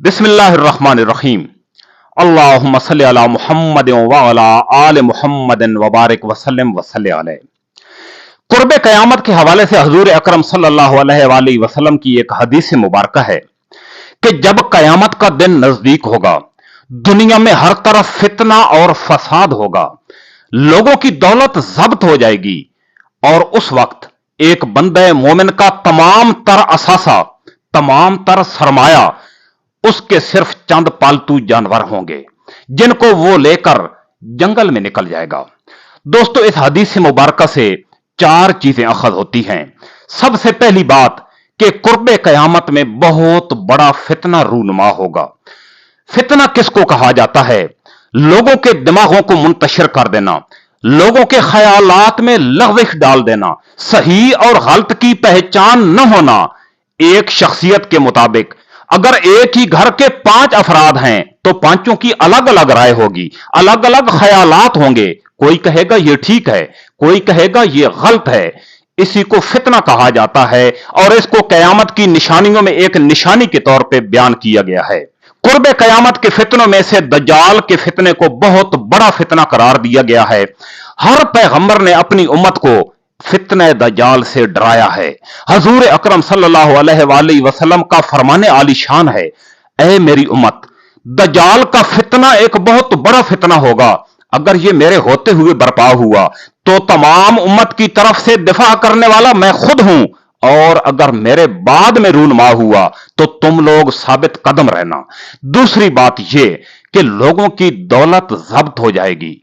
बिस्मिल्लाहिर्रहमानिर्रहीम। अल्लाहुम्मा सल्लि अला मुहम्मद व अला आले मुहम्मद व बारिक वसल्लम वसल्लि अलैहि। कुर्बे कयामत के हवाले से हजूर अकरम सल्लल्लाहु अलैहि वसल्लम की एक हदीस मुबारक है कि जब कयामत का दिन नजदीक होगा, दुनिया में हर तरफ फितना और फसाद होगा, लोगों की दौलत जब्त हो जाएगी और उस वक्त एक बंदे मोमिन का तमाम तर असासा, तमाम तर सरमाया उसके सिर्फ चंद पालतू जानवर होंगे जिनको वो लेकर जंगल में निकल जाएगा। दोस्तों, इस हदीस मुबारक से चार चीजें अखज होती हैं। सबसे पहली बात कि कुर्बे कयामत में बहुत बड़ा फितना रूनुमा होगा। फितना किसको कहा जाता है? लोगों के दिमागों को मुंतशिर कर देना, लोगों के ख्यालात में लग़्ज़िश डाल देना, सही और गलत की पहचान न होना। एक शख्सियत के मुताबिक अगर एक ही घर के 5 अफराद हैं तो पांचों की अलग अलग राय होगी, अलग अलग ख्यालात होंगे। कोई कहेगा ये ठीक है, कोई कहेगा ये गलत है। इसी को फितना कहा जाता है और इसको कयामत की निशानियों में एक निशानी के तौर पे बयान किया गया है। कुर्बे कयामत के फितनों में से दज्जाल के फितने को बहुत बड़ा फितना करार दिया गया है। हर पैगंबर ने अपनी उम्मत को फितने दज्जाल से डराया है। हजूर अकरम सल्लल्लाहु अलैहि वसल्लम का फरमाने आलीशान है, ऐ मेरी उम्मत, दज्जाल का फितना एक बहुत बड़ा फितना होगा। अगर ये मेरे होते हुए बर्पा हुआ तो तमाम उम्मत की तरफ से दिफा करने वाला मैं खुद हूं, और अगर मेरे बाद में रूनुमा हुआ तो तुम लोग साबित कदम रहना। दूसरी बात यह कि लोगों की दौलत जब्त हो जाएगी।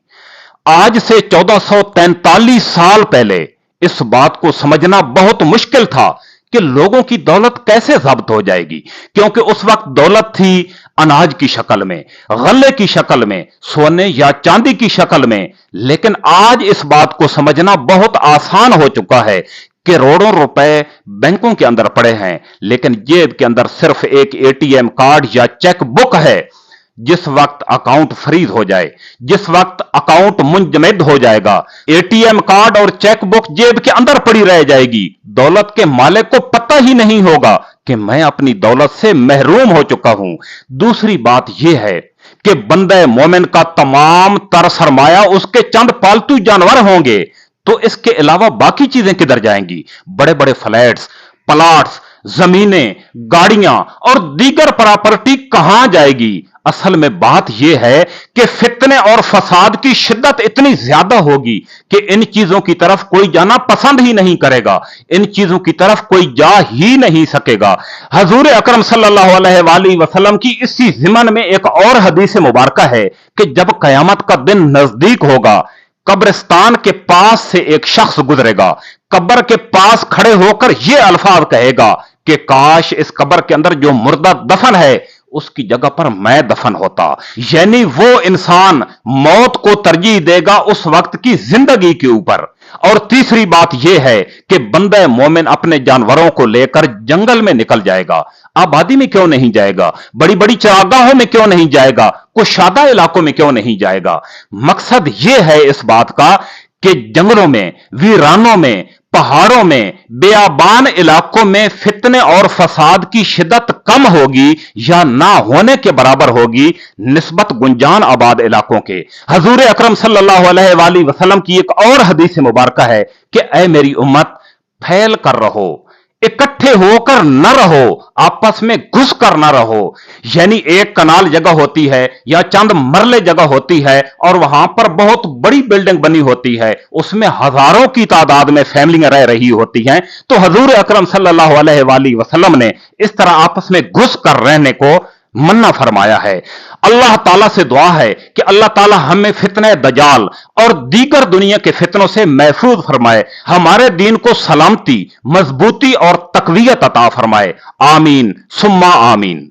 आज से 1443 साल पहले इस बात को समझना बहुत मुश्किल था कि लोगों की दौलत कैसे जब्त हो जाएगी, क्योंकि उस वक्त दौलत थी अनाज की शक्ल में, गल्ले की शक्ल में, सोने या चांदी की शक्ल में। लेकिन आज इस बात को समझना बहुत आसान हो चुका है कि करोड़ों रुपए बैंकों के अंदर पड़े हैं, लेकिन जेब के अंदर सिर्फ एक एटीएम कार्ड या चेक बुक है। जिस वक्त अकाउंट फ्रीज हो जाए, जिस वक्त अकाउंट मुंजमद हो जाएगा, एटीएम कार्ड और चेक बुक जेब के अंदर पड़ी रह जाएगी। दौलत के मालिक को पता ही नहीं होगा कि मैं अपनी दौलत से महरूम हो चुका हूं। दूसरी बात यह है कि बंदे मोमिन का तमाम तर सरमाया उसके चंद पालतू जानवर होंगे, तो इसके अलावा बाकी चीजें किधर जाएंगी? बड़े बड़े फ्लैट्स, प्लॉट्स, जमीनें, गाड़ियां और दीगर प्रॉपर्टी कहां जाएगी? असल में बात यह है कि फितने और फसाद की शिद्दत इतनी ज्यादा होगी कि इन चीजों की तरफ कोई जाना पसंद ही नहीं करेगा, इन चीजों की तरफ कोई जा ही नहीं सकेगा। हजूर अकरम सल्लल्लाहु अलैहि वसल्लम की इसी ज़िमन में एक और हदीस मुबारक है कि जब कयामत का दिन नजदीक होगा, कब्रिस्तान के पास से एक शख्स गुजरेगा, कब्र के पास खड़े होकर यह अल्फाज कहेगा कि काश इस कब्र के अंदर जो मुर्दा दफन है उसकी जगह पर मैं दफन होता। यानी वो इंसान मौत को तरजीह देगा उस वक्त की जिंदगी के ऊपर। और तीसरी बात यह है कि बंदे मोमिन अपने जानवरों को लेकर जंगल में निकल जाएगा। आबादी में क्यों नहीं जाएगा? बड़ी बड़ी चरागाहों में क्यों नहीं जाएगा? कुशादा इलाकों में क्यों नहीं जाएगा? मकसद यह है इस बात का कि जंगलों में, वीरानों में, पहाड़ों में, बेआबान इलाकों में फितने और फसाद की शिद्दत कम होगी या ना होने के बराबर होगी निस्बत गुंजान आबाद इलाकों के। हजूर अकरम सल्लल्लाहु अलैहि वसल्लम की एक और हदीस मुबारक है कि ऐ मेरी उम्मत, फैल कर रहो, इकट्ठे होकर न रहो, आपस में घुस कर न रहो। यानी एक कनाल जगह होती है या चंद मरले जगह होती है और वहां पर बहुत बड़ी बिल्डिंग बनी होती है, उसमें हजारों की तादाद में फैमिलियां रह रही होती हैं। तो हजूर अकरम सल्लल्लाहु अलैहि वसल्लम ने इस तरह आपस में घुस कर रहने को मन्ना फरमाया है। अल्लाह ताला से दुआ है कि अल्लाह ताला हमें फितने दजाल और दीगर दुनिया के फितनों से महफूज फरमाए, हमारे दीन को सलामती, मजबूती और तकवीयत अता फरमाए। आमीन सुम्मा आमीन।